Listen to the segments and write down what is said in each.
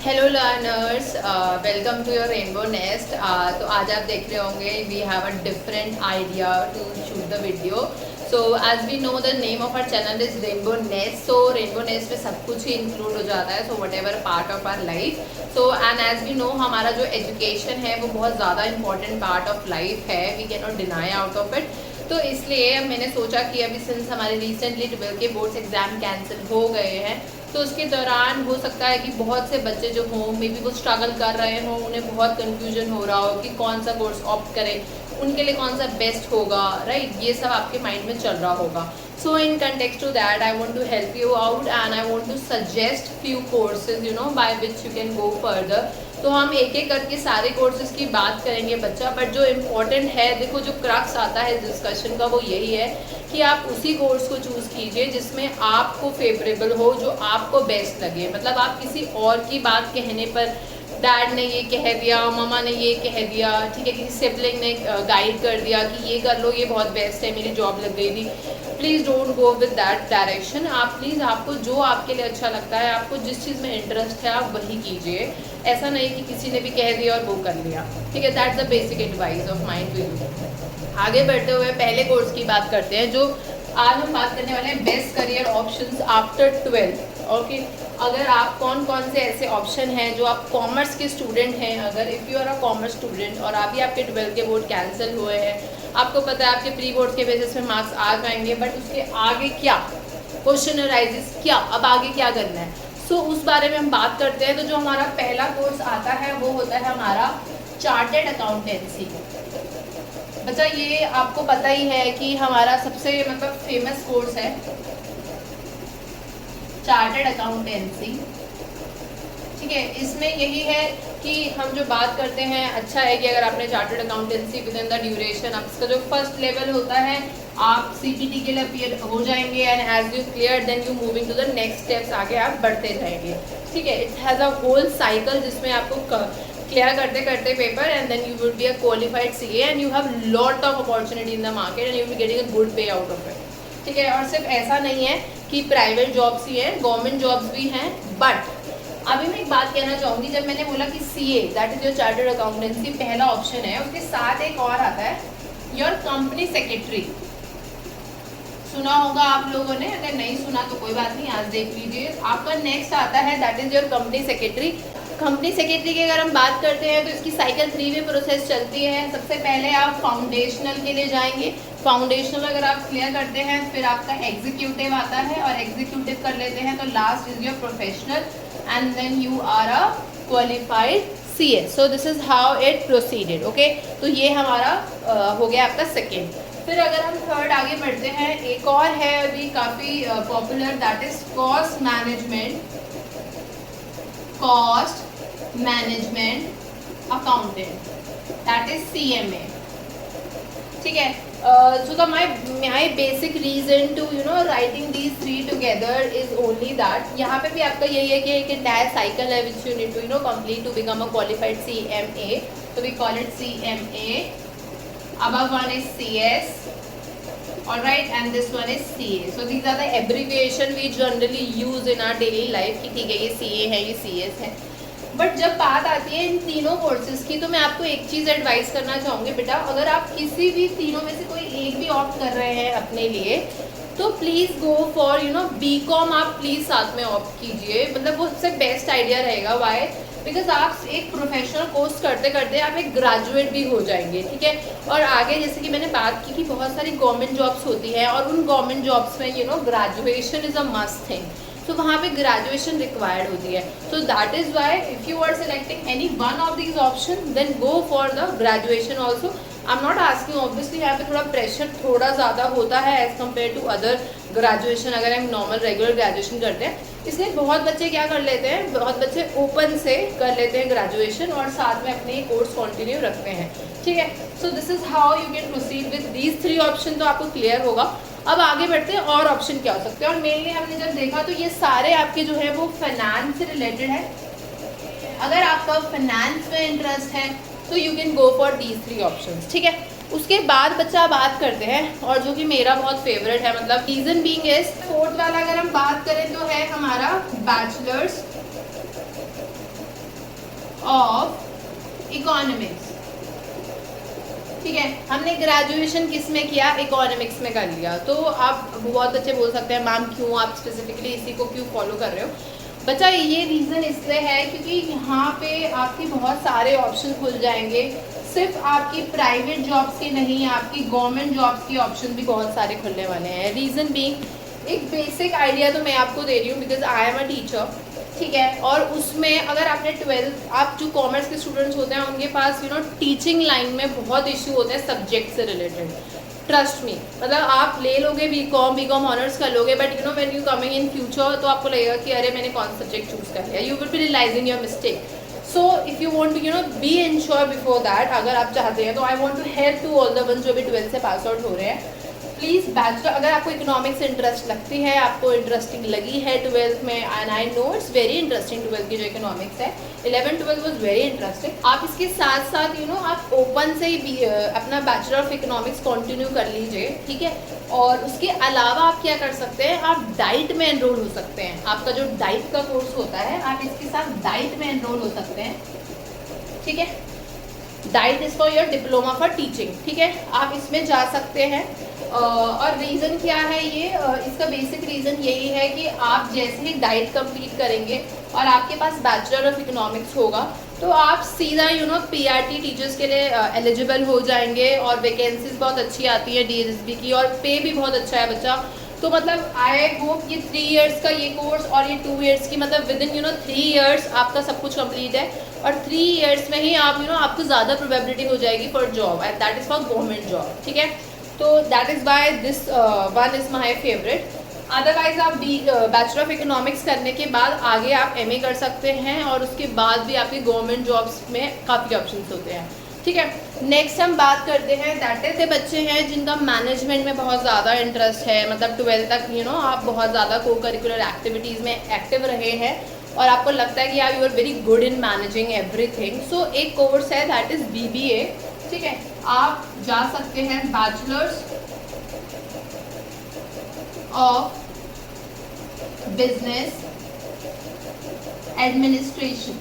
Hello learners, welcome to your Rainbow Nest. तो आज आप देख रहे होंगे we have a different idea to shoot the video. So as we know the name of our channel is Rainbow Nest. So Rainbow Nest में सब कुछ ही इंक्लूड हो जाता है, so whatever part of our life. So and as we know हमारा जो education है वो बहुत ज़्यादा इंपॉर्टेंट पार्ट ऑफ लाइफ है, we can not deny out of it. तो इसलिए मैंने सोचा कि अभी सिंस हमारे रिसेंटली 12th के बोर्ड्स एग्ज़ाम कैंसिल हो गए हैं, तो उसके दौरान हो सकता है कि बहुत से बच्चे जो हों मे बी वो स्ट्रगल कर रहे हों, उन्हें बहुत कन्फ्यूजन हो रहा हो कि कौन सा कोर्स ऑप्ट करें, उनके लिए कौन सा बेस्ट होगा, राइट। ये सब आपके माइंड में चल रहा होगा। So in context to that I want to help you out and I want to suggest few courses by which you can go further. तो हम एक एक करके सारे कोर्सेज की बात करेंगे बच्चा, बट जो इम्पोर्टेंट है, देखो जो क्रक्स आता है डिस्कशन का वो यही है कि आप उसी कोर्स को चूज़ कीजिए जिसमें आपको फेवरेबल हो, जो आपको बेस्ट लगे। मतलब आप किसी और की बात कहने पर, डैड ने ये कह दिया, ममा ने ये कह दिया, ठीक है, किसी सिबलिंग ने गाइड कर दिया कि ये कर लो, ये बहुत बेस्ट है, मेरी जॉब लग गई थी, please don't go with that direction. आप प्लीज़, आपको जो आपके लिए अच्छा लगता है, आपको जिस चीज़ में इंटरेस्ट है, आप वही कीजिए। ऐसा नहीं कि किसी ने भी कह दिया और वो कर लिया, ठीक है। That's the basic advice of mind to you. आगे बढ़ते हुए पहले कोर्स की बात करते हैं, जो आज हम बात करने वाले हैं, best career options after 12th। Okay, अगर आप कौन कौन से ऐसे ऑप्शन हैं जो आप कॉमर्स के स्टूडेंट हैं, अगर if you are a commerce student और अभी आपके 12th के बोर्ड कैंसिल हुए हैं, आपको पता है आपके प्री बोर्ड के बेसिस पे मार्क्स आ जाएंगे, बट उसके आगे क्या क्वेश्चन अराइजेस, क्या अब आगे क्या करना है, सो उस बारे में हम बात करते हैं। तो जो हमारा पहला कोर्स आता है वो होता है हमारा चार्टेड अकाउंटेंसी। बच्चा ये आपको पता ही है कि हमारा सबसे फेमस कोर्स है चार्टेड अकाउंटेंसी, ठीक है। इसमें यही है कि हम जो बात करते हैं, अच्छा है कि अगर आपने chartered accountancy with in the duration, अब इसका जो फर्स्ट लेवल होता है आप सीटीटी के लिए अपीयर हो जाएंगे and as you clear then you moving to the next steps, आगे आप बढ़ते जाएंगे, ठीक है। It has a whole cycle जिसमें आपको क्लियर करते करते paper and then you will be a qualified CA and you have lot of opportunity in the market and you will getting a good pay out of it, ठीक है। और सिर्फ ऐसा नहीं है कि प्राइवेट जॉब्स ही हैं, गवर्नमेंट जॉब्स भी हैं। बट अभी मैं एक बात कहना चाहूँगी, जब मैंने बोला कि CA that is your chartered accountancy पहला ऑप्शन है, उसके साथ एक और आता है योर कंपनी सेक्रेटरी। सुना होगा आप लोगों ने, अगर नहीं सुना तो कोई बात नहीं, आज देख लीजिए। आपका नेक्स्ट आता है that is your company secretary. Company secretary की अगर हम बात करते हैं तो इसकी साइकिल 3 वे प्रोसेस चलती है। सबसे पहले आप फाउंडेशनल के लिए जाएंगे, फाउंडेशनल अगर आप क्लियर करते हैं फिर आपका एग्जीक्यूटिव आता है, और एग्जीक्यूटिव कर लेते हैं तो last is your professional and then you are a qualified CA. So this is how it proceeded, okay. तो ये हमारा हो गया आपका सेकेंड। फिर अगर हम थर्ड आगे बढ़ते हैं, एक और है अभी काफ़ी popular, that is cost management accountant, that is CMA, ठीक है। So the my basic reason to writing these 3 together is only that, यहाँ पे भी आपका यही है कि एक एंटायर साइकिल है which you need to complete to become a qualified CMA। तो we call it CMA, above one is CS, alright, and this one is CA. So these are the abbreviation we generally use in our daily life कि ठीक है ये CA है, ये CS है। But जब बात आती है इन तीनों कोर्सेज की, तो मैं आपको एक चीज़ एडवाइस करना चाहूँगी बेटा, अगर आप किसी भी तीनों में से कोई एक भी ऑप्ट कर रहे हैं अपने लिए, तो प्लीज़ गो फॉर BCom आप प्लीज़ साथ में ऑप्ट कीजिए। मतलब वो सबसे बेस्ट आइडिया रहेगा। वाई? बिकॉज आप एक प्रोफेशनल कोर्स करते करते आप एक ग्रेजुएट भी हो जाएंगे, ठीक है। और आगे जैसे कि मैंने बात की कि बहुत सारी गवर्नमेंट जॉब्स होती हैं और उन गवर्नमेंट जॉब्स में graduation is a must thing, तो वहाँ पे ग्रेजुएशन रिक्वायर्ड होती है। So that is why if you are selecting any one of these option then go for the graduation also. I am not asking, obviously यहाँ पे थोड़ा pressure थोड़ा ज़्यादा होता है as compare to other graduation, अगर हम नॉर्मल रेगुलर ग्रेजुएशन करते हैं। इसलिए बहुत बच्चे क्या कर लेते हैं, बहुत बच्चे ओपन से कर लेते हैं ग्रेजुएशन और साथ में अपने कोर्स कंटिन्यू रखते हैं, ठीक है। So this is how you can proceed with these 3 option. तो आपको क्लियर होगा। अब आगे बढ़ते हैं और ऑप्शन क्या हो सकते हैं, और मेनली हमने जब देखा तो ये सारे आपके जो है वो फाइनेंस से रिलेटेड है। अगर आपका फाइनेंस में इंटरेस्ट है तो you can go for these 3 options, ठीक है। उसके बाद बच्चा बात करते हैं, और जो कि मेरा बहुत फेवरेट है, मतलब रीजन बीइंग इज, फोर्थ वाला अगर हम बात करें तो है हमारा बैचलर्स ऑफ इकोनॉमिक्स। ठीक है, हमने ग्रेजुएशन किस में किया? इकोनॉमिक्स में कर लिया। तो आप बहुत बच्चे बोल सकते हैं मैम क्यों आप स्पेसिफिकली इसी को क्यों फॉलो कर रहे हो? बच्चा ये रीज़न इसलिए है क्योंकि यहाँ पे आपके बहुत सारे ऑप्शन खुल जाएंगे, सिर्फ आपकी प्राइवेट जॉब्स के नहीं, आपकी गवर्नमेंट जॉब्स के ऑप्शन भी बहुत सारे खुलने वाले हैं। रीज़न बीइंग, एक बेसिक आइडिया तो मैं आपको दे रही हूँ because I am a teacher, ठीक है। और उसमें अगर आपने 12th, आप जो कॉमर्स के स्टूडेंट्स होते हैं उनके पास टीचिंग लाइन में बहुत इशू होते हैं सब्जेक्ट से रिलेटेड। ट्रस्ट मी, मतलब आप ले लोगे बीकॉम ऑनर्स कर लोगे, but when you coming in future तो आपको लगेगा कि अरे मैंने कौन सा सब्जेक्ट चूज कर लिया, you will be realising your mistake. So if you want to be ensure before that, अगर आप चाहते हैं तो I want to help to all the one जो भी 12th से पास आउट हो रहे हैं। प्लीज़ बैचलर, अगर आपको इकोनॉमिक्स से इंटरेस्ट लगती है, आपको इंटरेस्टिंग लगी है 12th में, and I know it's very interesting 12th की जो इकोनॉमिक्स है, 11th 12th was very interesting. आप इसके साथ साथ आप ओपन से ही अपना बैचलर ऑफ इकोनॉमिक्स कंटिन्यू कर लीजिए, ठीक है। और उसके अलावा आप क्या कर सकते हैं, आप डाइट में एनरोल हो सकते हैं। आपका जो डाइट का कोर्स होता है, आप इसके साथ डाइट में एनरोल हो सकते हैं, ठीक है। Diet is for your diploma for teaching, ठीक है, आप इसमें जा सकते हैं। और रीज़न क्या है ये, इसका बेसिक रीज़न यही है कि आप जैसे ही डाइट कंप्लीट करेंगे और आपके पास बैचलर ऑफ इकोनॉमिक्स होगा तो आप सीधा पीआरटी टीचर्स के लिए एलिजिबल हो जाएंगे, और वैकेंसीज बहुत अच्छी आती है डीएसएसबी की, और पे भी बहुत अच्छा है बच्चा। तो मतलब आई होप ये 3 इयर्स का ये कोर्स और ये 2 इयर्स की, मतलब विद इन 3 इयर्स आपका सब कुछ कंप्लीट है, और 3 इयर्स में ही आप आपको ज़्यादा प्रोबेबिलिटी हो जाएगी for job, and that is for government job, ठीक है। तो that is why this one is my favourite. Otherwise आप बैचलर ऑफ इकोनॉमिक्स करने के बाद आगे आप एमए कर सकते हैं, और उसके बाद भी आपकी गवर्नमेंट जॉब्स में काफ़ी ऑप्शंस होते हैं, ठीक है। नेक्स्ट हम बात करते हैं, दैट इज, बच्चे हैं जिनका मैनेजमेंट में बहुत ज़्यादा इंटरेस्ट है, मतलब 12th तक आप बहुत ज़्यादा को करिकुलर एक्टिविटीज़ में एक्टिव रहे हैं और आपको लगता है कि यार you are very good in managing everything. So एक कोर्स है दैट इज़ बीबीए, ठीक है। आप जा सकते हैं बैचलर्स ऑफ बिजनेस एडमिनिस्ट्रेशन,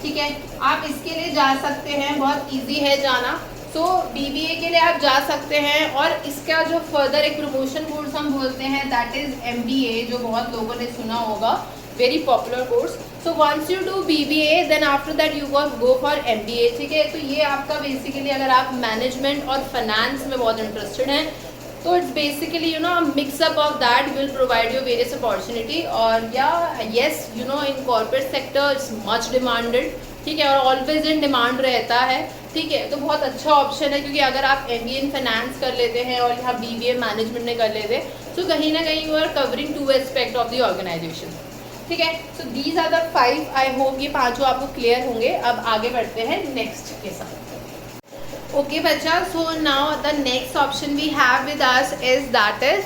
ठीक है, आप इसके लिए जा सकते हैं, बहुत इजी है जाना। सो बीबीए के लिए आप जा सकते हैं, और इसका जो फर्दर एक प्रमोशन कोर्स हम बोलते हैं दैट इज़ एमबीए, जो बहुत लोगों ने सुना होगा, very popular course. So once you do BBA then after that you go for MBA, ठीक है। तो ये आपका बेसिकली, अगर आप मैनेजमेंट और फाइनेंस में बहुत इंटरेस्टेड हैं तो it's basically mix up of that will provide you various opportunity, और या yes in corporate sector it's much demanded, ठीक है, और ऑलवेज इन डिमांड रहता है, ठीक है। तो बहुत अच्छा ऑप्शन है, क्योंकि अगर आप एमबीए इन फाइनेंस कर लेते हैं और यहाँ बीबीए मैनेजमेंट में कर लेते हैं तो कहीं ना कहीं you are covering 2 aspect of the organisation, ठीक है। So these are the 5, I hope ये 5 आपको क्लियर होंगे। अब आगे बढ़ते हैं नेक्स्ट के साथ। ओके बच्चा, so now the next option we have with us is that is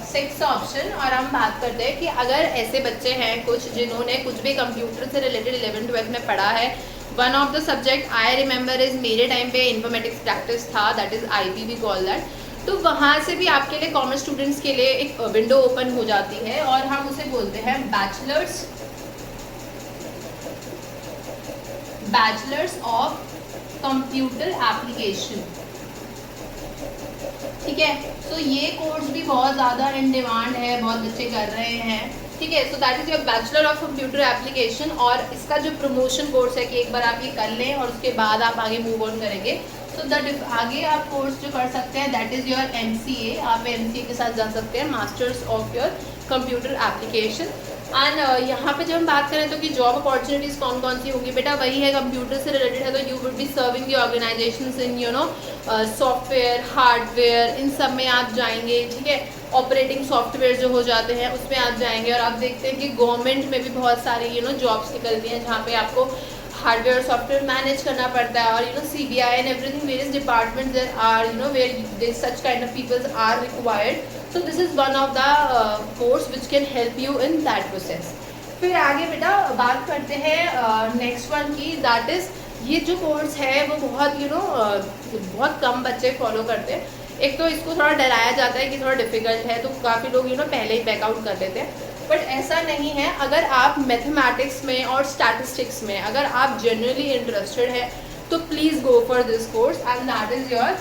6th option, और हम बात करते हैं कि अगर ऐसे बच्चे हैं कुछ जिन्होंने कुछ भी कंप्यूटर से रिलेटेड 11th 12th में पढ़ा है, one of the subject I remember is, मेरे टाइम पे इन्फॉर्मेटिक्स प्रैक्टिस था, that is IP we call that. तो वहाँ से भी आपके लिए कॉमर्स स्टूडेंट्स के लिए एक विंडो ओपन हो जाती है, और हम उसे बोलते हैं बैचलर्स ऑफ कंप्यूटर एप्लीकेशन, ठीक है। सो ये कोर्स भी बहुत ज़्यादा इन डिमांड है, बहुत बच्चे कर रहे हैं, ठीक है। So that is your bachelor of computer application, और इसका जो प्रमोशन कोर्स है कि एक बार आप ये कर लें और उसके बाद आप आगे मूव ऑन करेंगे, तो आगे आप कोर्स जो कर सकते हैं दैट इज़ योर एमसीए, आप एमसीए के साथ जा सकते हैं, masters of your computer application. And यहाँ पे जब हम बात करें तो कि जॉब अपॉर्चुनिटीज़ कौन कौन सी होगी, बेटा वही है, कंप्यूटर से रिलेटेड है, तो you would be serving the organizations in software, hardware, इन सब में आप जाएंगे, ठीक है। ऑपरेटिंग सॉफ्टवेयर जो हो जाते हैं उसमें आप जाएंगे, और आप देखते हैं कि गवर्नमेंट में भी बहुत सारी जॉब्स निकलती हैं जहाँ पे आपको हार्डवेयर और सॉफ्टवेयर मैनेज करना पड़ता है, और CBI and everything, various departments there are where such kind of peoples are required. So this is one of the course which can help you in that process. फिर आगे बेटा बात करते हैं नेक्स्ट वन की, दैट इज़, ये जो course है वो बहुत बहुत कम बच्चे फॉलो करते हैं। एक तो इसको थोड़ा डराया जाता है कि थोड़ा डिफिकल्ट है, तो काफ़ी लोग पहले ही बैकआउट कर लेते हैं, बट ऐसा नहीं है। अगर आप मैथमेटिक्स में और स्टैटिस्टिक्स में अगर आप जनरली इंटरेस्टेड है तो please go for this course and that is your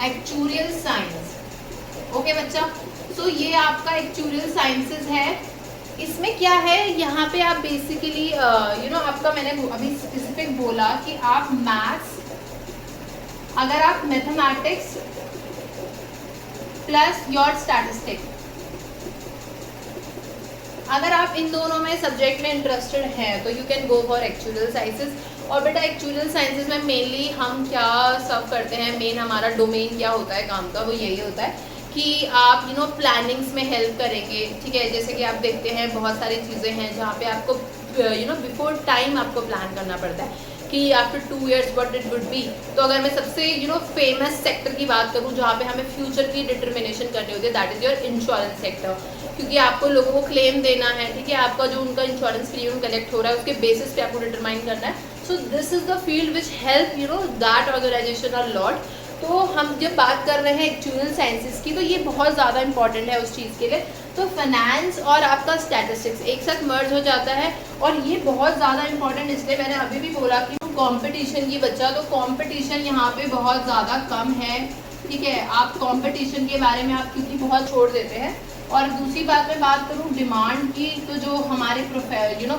actuarial science. Okay बच्चा, सो ये आपका एक्चुरियल साइंसेस है। इसमें क्या है, यहाँ पे आप बेसिकली आपका मैंने अभी स्पेसिफिक बोला कि आप मैथ्स, अगर आप मैथमेटिक्स प्लस योर स्टैटिस्टिक्स, अगर आप इन दोनों में सब्जेक्ट में इंटरेस्टेड हैं तो you can go for actuarial sciences. और बेटा एक्चुरियल साइंसेस में मेनली हम क्या सब करते हैं, मेन हमारा डोमेन क्या होता है काम का, वो यही होता है कि आप प्लानिंग्स में हेल्प करेंगे। ठीक है, जैसे कि आप देखते हैं बहुत सारी चीज़ें हैं जहाँ पे आपको बिफोर टाइम आपको प्लान करना पड़ता है कि after 2 years what it would be. तो अगर मैं सबसे फेमस सेक्टर की बात करूँ जहाँ पे हमें फ्यूचर की डिटर्मिनेशन करनी होती है, that is your insurance sector. क्योंकि आपको लोगों को क्लेम देना है, ठीक है, आपका जो उनका इंश्योरेंस प्रीमियम कलेक्ट हो रहा है उसके बेसिस पे आपको डिटरमाइन करना है। So this is the field which help that organisation a lot. तो हम जब बात कर रहे हैं एक्चुरियल साइंसेस की तो ये बहुत ज़्यादा इंपॉर्टेंट है उस चीज़ के लिए। तो फाइनेंस और आपका स्टैटिस्टिक्स एक साथ मर्ज हो जाता है और ये बहुत ज़्यादा इंपॉर्टेंट, इसलिए मैंने अभी भी बोला कि कंपटीशन की बच्चा, तो कंपटीशन यहाँ पे बहुत ज़्यादा कम है। ठीक है, आप कंपटीशन के बारे में आप क्योंकि बहुत छोड़ देते हैं। और दूसरी बात मैं बात करूँ डिमांड की, तो जो हमारे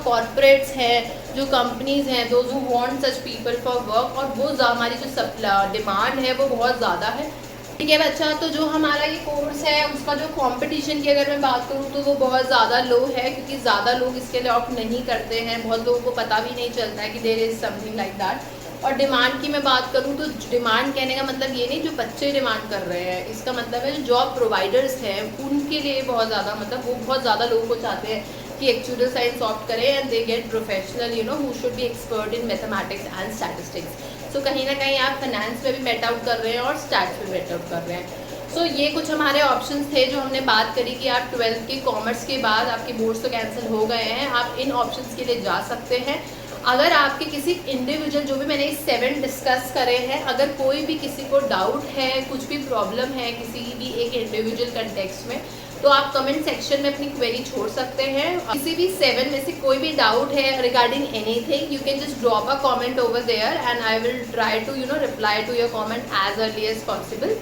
कॉर्पोरेट्स हैं, जो कंपनीज हैं, those who want such people for work, और वो हमारी जो डिमांड है वो बहुत ज़्यादा है। ठीक है बच्चा, तो जो हमारा ये कोर्स है उसका जो कंपटीशन की अगर मैं बात करूँ तो वो बहुत ज़्यादा लो है, क्योंकि ज़्यादा लोग इसके लिए ऑप्ट नहीं करते हैं, बहुत लोगों को पता भी नहीं चलता है कि there is something like that. और डिमांड की मैं बात करूँ तो डिमांड कहने का मतलब ये नहीं जो बच्चे डिमांड कर रहे हैं, इसका मतलब है जो जॉब प्रोवाइडर्स हैं उनके लिए बहुत ज़्यादा, मतलब वो बहुत ज़्यादा लोगों को चाहते हैं कि एक्चुरियल साइंस ऑप्ट करें and they get professional who should be expert in mathematics and statistics. So कहीं ना कहीं आप फाइनेंस में भी मेट आउट कर रहे हैं और स्टैट्स में मेट आउट कर रहे हैं। सो ये कुछ हमारे ऑप्शंस थे जो हमने बात करी कि आप 12th के कॉमर्स के बाद आपके बोर्ड्स तो कैंसिल हो गए हैं, आप इन ऑप्शंस के लिए जा सकते हैं। अगर आपके किसी इंडिविजुअल, जो भी मैंने इस 7 डिस्कस करे हैं, अगर कोई भी किसी को डाउट है, कुछ भी प्रॉब्लम है किसी भी एक इंडिविजुअल कंटेक्स्ट में, तो आप कमेंट सेक्शन में अपनी क्वेरी छोड़ सकते हैं। किसी भी 7 में से कोई भी डाउट है regarding anything, you can just drop a comment over there and I will try to reply to your comment as early as possible.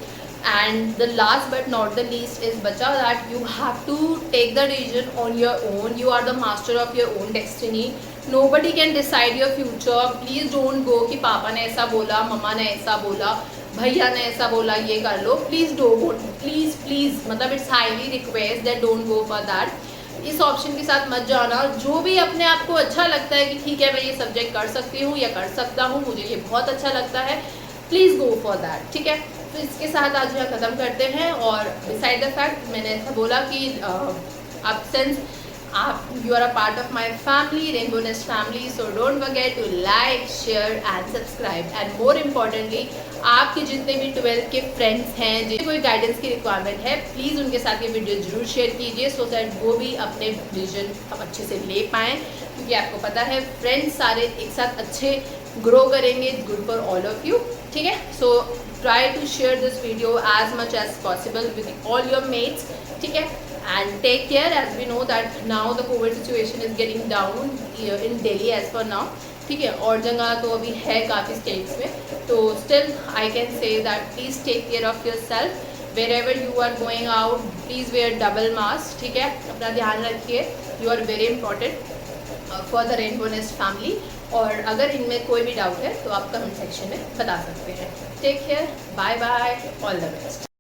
And the last but not the least is bacha that you have to take the decision on your own. You are the master of your own destiny. Nobody can decide your future. Please don't go कि पापा ने ऐसा बोला, मम्मा ने ऐसा बोला, भैया ने ऐसा बोला, ये कर लो। Please don't, please मतलब it's highly request that don't go for that। इस ऑप्शन के साथ मत जाना। जो भी अपने आप को अच्छा लगता है कि ठीक है मैं ये सब्जेक्ट कर सकती हूँ या कर सकता हूँ, मुझे ये बहुत अच्छा लगता है, प्लीज़ गो फॉर दैट। ठीक है, तो इसके साथ आज यहाँ ख़त्म करते हैं। और बिसाइड द फैक्ट मैंने ऐसा बोला कि आप सिंस आप you are a part of my family, rainbow nest family, so don't forget to like, share and subscribe. And more importantly आपके जितने भी 12th के फ्रेंड्स हैं जिन्हें कोई गाइडेंस की रिक्वायरमेंट है, प्लीज़ उनके साथ ये वीडियो जरूर शेयर कीजिए सो दैट वो भी अपने विजन अब अच्छे से ले पाएँ। क्योंकि आपको पता है फ्रेंड्स सारे एक साथ अच्छे ग्रो करेंगे, it's good for all of you. ठीक है, सो try to share this video as much as possible with all your mates. ठीक है, and take care as we know that now the COVID situation is getting down in Delhi as for now. ठीक है, और जगह तो अभी है काफ़ी स्टेट्स में, तो still I can say that please take care of yourself. Wherever you are going out, please wear double mask. ठीक है, अपना ध्यान रखिए, you are very important for the Rainbow Nest family. और अगर इनमें कोई भी डाउट है तो आप कमेंट सेक्शन में बता सकते हैं। Take care, bye bye, all the best.